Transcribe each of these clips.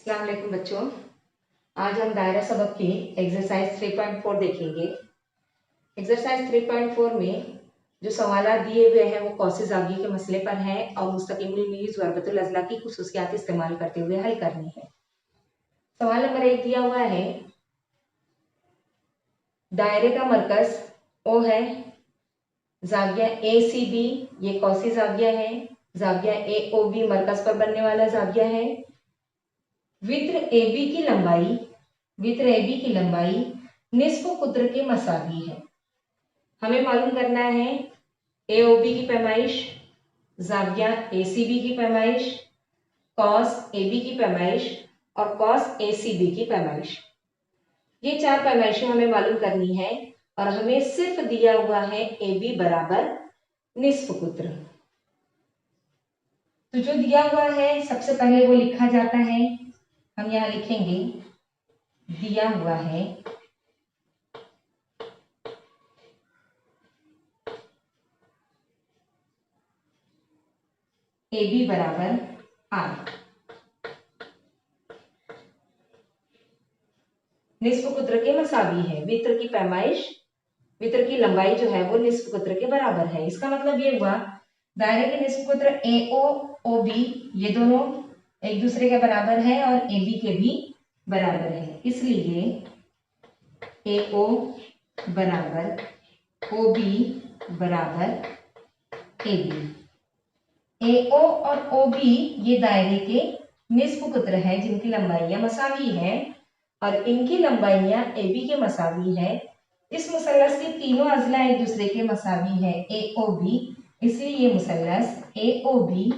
अस्सलाम वालेकुम बच्चों। आज हम दायरा सबक की एक्सरसाइज 3.4 देखेंगे। एक्सरसाइज 3.4 में जो सवाल दिए हुए हैं वो कौसे ज़ाविये के मसले पर हैं और मुस्तकिल मीज़ ज़रबतुल अज़ला की खुसूसियात इस्तेमाल करते हुए हल करनी है। सवाल नंबर 1 दिया हुआ है, दायरे का मरकज ओ है, ज़ाविया ए सी बी ये कौसी ज़ाविया है, ज़ाविया ए ओ बी मरकज पर बनने वाला ज़ाविया है, वित्र ए बी की लंबाई निस्फ कुद्र के मसावी है। हमें मालूम करना है ए ओ बी की पैमाइश, ज़ाविया ए सी बी की पैमाइश, कॉस ए बी की पैमाइश और कॉस ए सी बी की पैमाइश। ये चार पैमाइशें हमें मालूम करनी है और हमें सिर्फ दिया हुआ है ए बी बराबर निस्फ कुद्र। तो जो दिया हुआ है सबसे पहले वो लिखा जाता है। हम यहाँ लिखेंगे दिया हुआ है ए बी बराबर आर। निस्फ कुद्र के मसावी है। वित्र की पैमाइश, वित्र की लंबाई जो है वो निस्फ कुद्र के बराबर है। इसका मतलब ये हुआ दायरे के निस्फ कुद्र ए ओ ओ बी ये दोनों एक दूसरे के बराबर है और ए बी के भी बराबर है। इसलिए ए ओ बराबर ओ बी बराबर ए बी। ए ओ और ओ बी ये दायरे के निस्फ कुद्र हैं जिनकी लंबाइयां मसावी हैं और इनकी लंबाइयां ए बी के मसावी है। इस मुसल्लस के तीनों अजला एक दूसरे के मसावी है ए ओ बी, इसलिए ये मुसल्लस ए ओ बी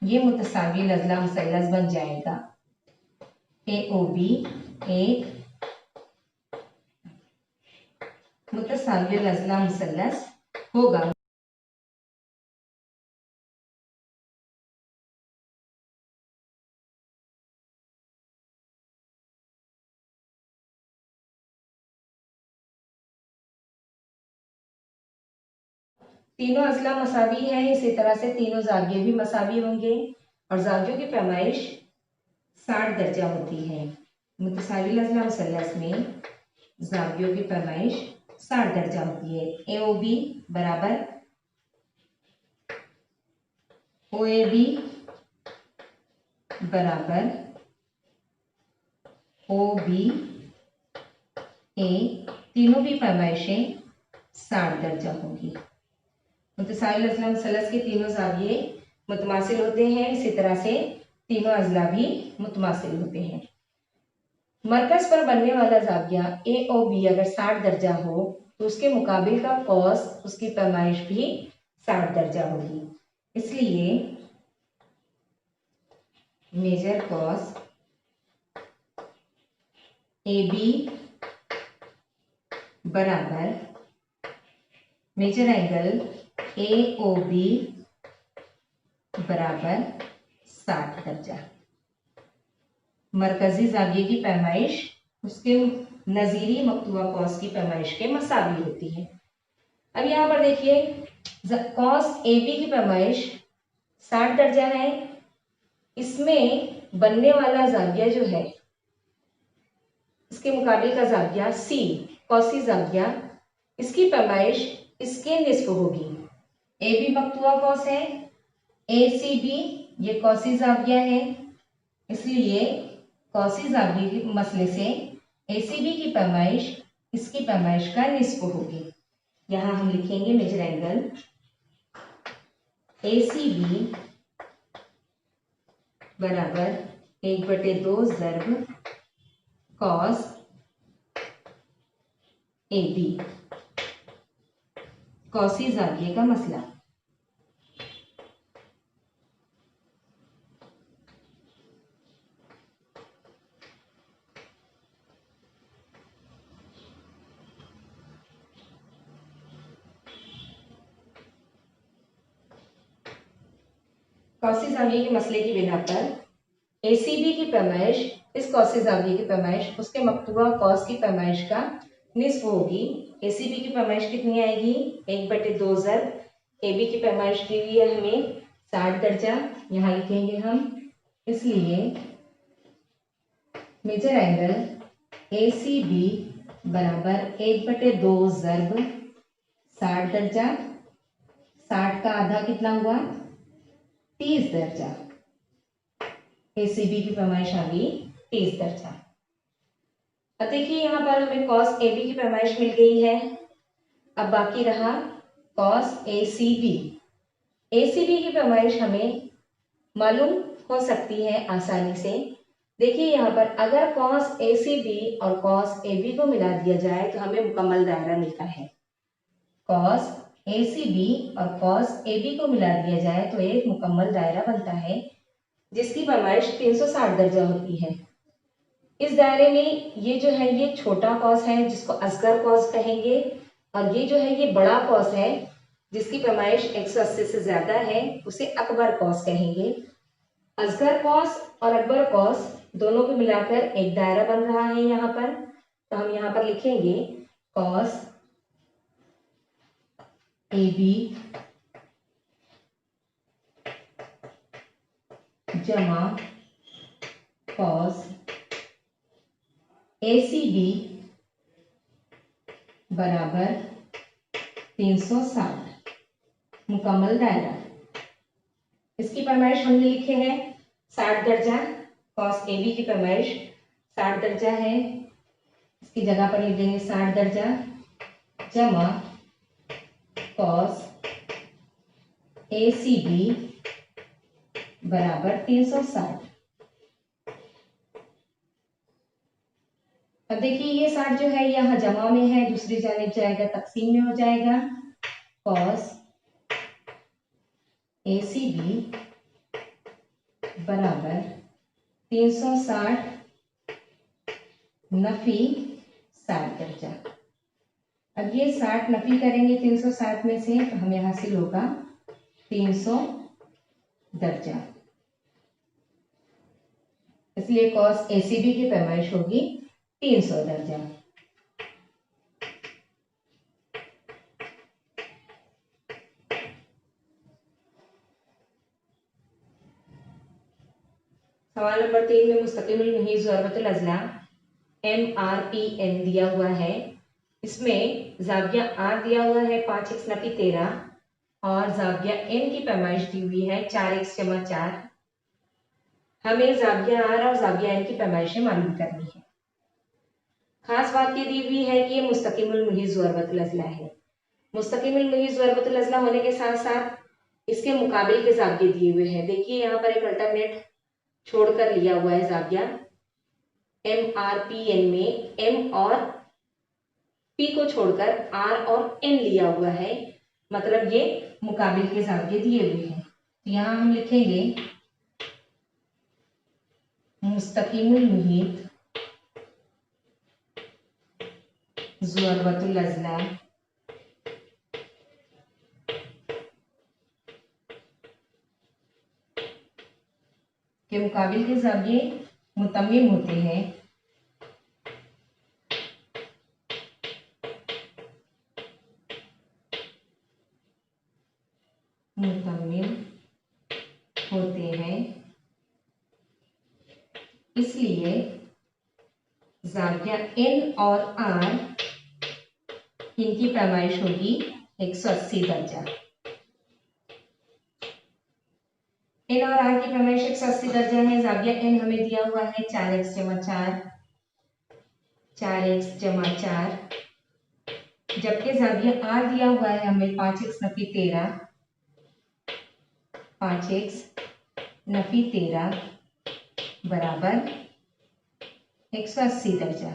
ये मुतसावी अजला मुसल्लस बन जाएगा। ए ओ बी एक मुतसावी अजला मुसल्लस होगा। तीनों अजला मसावी है, इसी तरह से तीनों जाविये भी मसावी होंगे और जावियों की पैमाइश 60 दर्जा होती है। मुतसावी अजला मुसल्लस में जावियों की पैमाइश 60 दर्जा होती है। ए ओ बी बराबर ओ ए बी बराबर ओ बी ए, तीनों की पैमाइशें 60 दर्जा होंगी। मुतसाविल अजला मुसल्लस के तीनों जाविये मुतमासिल होते हैं, इसी तरह से तीनों अजला भी मुतमासिल होते हैं। मरकज पर बनने वाला जाविया ए ओ बी अगर 60 दर्जा हो तो उसके मुकाबिल का कॉस उसकी पैमाइश भी 60 दर्जा होगी। इसलिए मेजर कॉस ए बी बराबर measure angle A O B बराबर 60 दर्जा। मरकजी जाविये की पैमाइश उसके नजीरी मकतूबा कॉस की पैमाइश के मसावी होती है। अब यहाँ पर देखिए कॉस ए बी की पैमाइश 60 दर्जा है। इसमें बनने वाला जाविया जो है इसके मुकाबले का जाविया सी कॉसी जाविया, इसकी पैमाइश इसके निस्फ होगी। ए बी मकतूबा कॉस है, ए सी बी ये कॉसी जाविया है, इसलिए कॉसी जाविये के मसले से ए सी बी की पैमाइश इसकी पैमाइश का निस्फ होगी। यहाँ हम लिखेंगे measure angle A C B बराबर 1/2 ज़र्ब कॉस ए बी, कॉसी जाविये का मसला। कॉसी जाविये के मसले की बिना पर ए सी बी की पैमाइश इस कॉसी जाविये की पैमाइश उसके मकतूबा कॉस की पैमाइश का निस्फ होगी। ए सी बी की पैमाइश कितनी आएगी 1/2 ज़र्ब ए बी की पैमाइश दी हुई है हमें 60 दर्जा, यहाँ लिखेंगे हम। इसलिए measure angle A C B बराबर 1/2 ज़र्ब 60 दर्जा, 60 का आधा कितना हुआ 30 दर्जा। एसीबी की पैमाइश आ गई 30 दर्जा। अब देखिए यहाँ पर हमें कॉस ए बी की पैमाइश मिल गई है। अब बाकी रहा cos A C B. A C B की पैमाइश हमें मालूम हो सकती है आसानी से। देखिए यहाँ पर अगर कॉस ए सी बी और कॉस ए बी को मिला दिया जाए तो हमें मुकम्मल दायरा मिलता है। कॉस ए सी बी और कॉस ए बी को मिला दिया जाए तो एक मुकम्मल दायरा बनता है जिसकी पैमाइश 360 दर्जा होती है। इस दायरे में ये जो है ये छोटा कॉस है जिसको असगर कॉस कहेंगे, और ये जो है ये बड़ा कॉस है जिसकी पैमाइश 180 से ज्यादा है, उसे अकबर कॉस कहेंगे। असगर कॉस और अकबर कॉस दोनों को मिलाकर एक दायरा बन रहा है यहाँ पर। तो हम यहाँ पर लिखेंगे कॉस ए बी जमा कॉस ए सी बी बराबर 360 मुकम्मल दायरा। इसकी पैमाइश हमने लिखे हैं 60 दर्जा। कॉस ए बी की पैमाइश 60 दर्जा है, इसकी जगह पर लिख देंगे 60 दर्जा जमा कॉस ए सी बी बराबर 360। अब देखिए ये 60 जो है यहाँ जमा में है, दूसरी जानिब जाएगा तकसीम में हो जाएगा। कॉस ए सी बी बराबर 360 नफी 60 दर्जा। अब ये 60 नफी करेंगे 360 में से तो हमें हासिल होगा 300 दर्जा। इसलिए कॉस ए सी बी की पैमाइश होगी 300 दर्जा। सवाल नंबर 3 में मुस्तकिल मुहीज़ ज़रूरतुल अज़ला MRPN दिया हुआ है। इसमें जाविया R दिया हुआ है 5x नफी 13 और जाविया N की पैमाइश दी हुई है 4x जमा 4। हमें जाविया R और जाविया N की पैमाइशें मालूम करनी है। खास बात ये दी हुई है कि ये मुस्तकिल मुहीज़ ज़रूरतुल अज़ला है। मुस्तकिल मुहीज़ ज़रूरतुल अज़ला होने के साथ साथ इसके मुकाबिल के जाविये दिए हुए हैं। देखिए यहाँ पर एक अल्टरनेट छोड़कर लिया हुआ है जाविया। MRPN में M और P को छोड़कर R और N लिया हुआ है, मतलब ये मुकाबिल के जाविये दिए हुए हैं। तो यहाँ हम लिखेंगे मुस्तकिल मुहीत ज़रूरतुल अज़ला के मुकाबिल के जाविये मुतम्मिम होते हैं इसलिए जाविया N और R इनकी पैमाइश होगी 180 दर्जा। N और R की पैमाइश 180 दर्जा है। जाविया N हमें दिया हुआ है 4x जमा 4, 4x जमा 4, जबकि जाविया R दिया हुआ है हमें 5x नफी 13, 5x नफी 13 बराबर 180 दर्जा।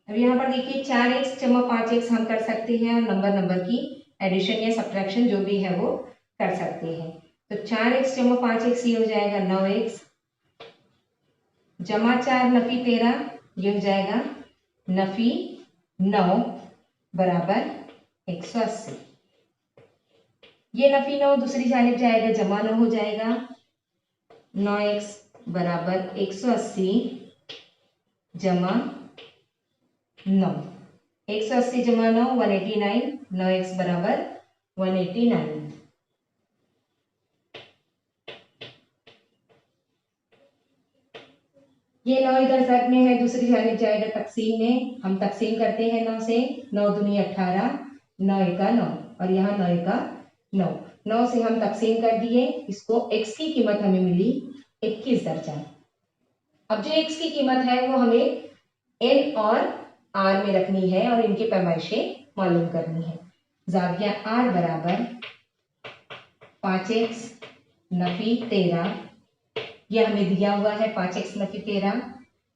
अब यहाँ पर देखिए 4x जमा 5x हम कर सकते हैं और नंबर की एडिशन या सब्ट्रैक्शन जो भी है वो कर सकते हैं। तो 4x जमा 5x ये हो जाएगा 9x जमा 4 नफी 13 ये हो जाएगा नफी 9 बराबर 180। ये नफी 9 दूसरी जानिब जाएगा जमा 9 हो जाएगा। 9x बराबर 180 जमा 9, 180 जमा 9 189, 9x बराबर 189। ये 9 इधर ज़द में है, दूसरी जानिब जाएगा तकसीम में। हम तकसीम करते हैं 9 से। 9 दूनी 18, 9 एका 9 और यहाँ 9 एका 9। 9 से हम तकसीम कर दिए इसको। x की कीमत हमें मिली 21 दर्जन। अब जो x की कीमत है वो हमें n और r में रखनी है और इनकी पैमाइशें मालूम करनी है। ज़ाविया r बराबर 5x नफी 13, यह हमें दिया हुआ है 5x नफी 13।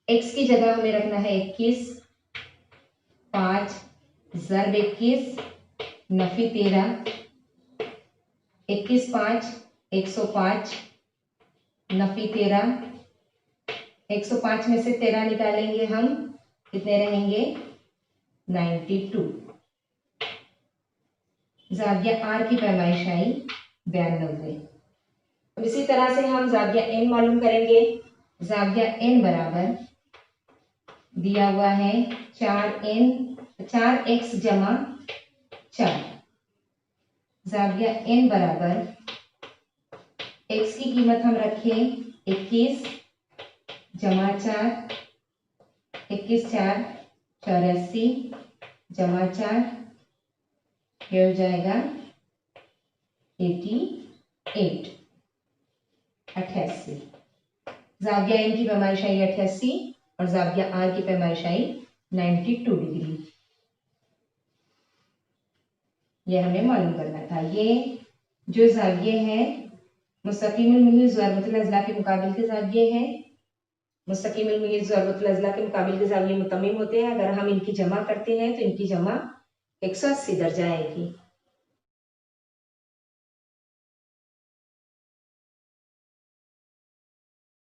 x की जगह हमें रखना है 21। 5 ज़रब 21 नफी 13, 21 5 105 नफी 13। 105 में से 13 निकालेंगे हम, कितने रहेंगे 92। ज़ाविया r की पैमाइश आई 92। अब इसी तरह से हम ज़ाविया n मालूम करेंगे। ज़ाविया n बराबर दिया हुआ है 4x जमा 4। ज़ाविया n बराबर x की कीमत हम रखें 21 जमा 4, 21 4 84 जमा 4, ये हो जाएगा 88। ज़ाविया n की पैमाइश आई 88 और ज़ाविया r की पैमाइश आई 92 डिग्री। यह हमें मालूम करना था। ये जो ज़ाविये हैं मुस्तकीमुल मुहीज़ ज़रबतुल अज़ला के मुकाबिल के ज़ाविये हैं। मुस्तकीमुल मुहीज़ ज़रबतुल अज़ला के मुकाबिल के ज़ाविये मुतम्मिम होते हैं। अगर हम इनकी जमा करते हैं तो इनकी जमा 180 दर्जा आएगी।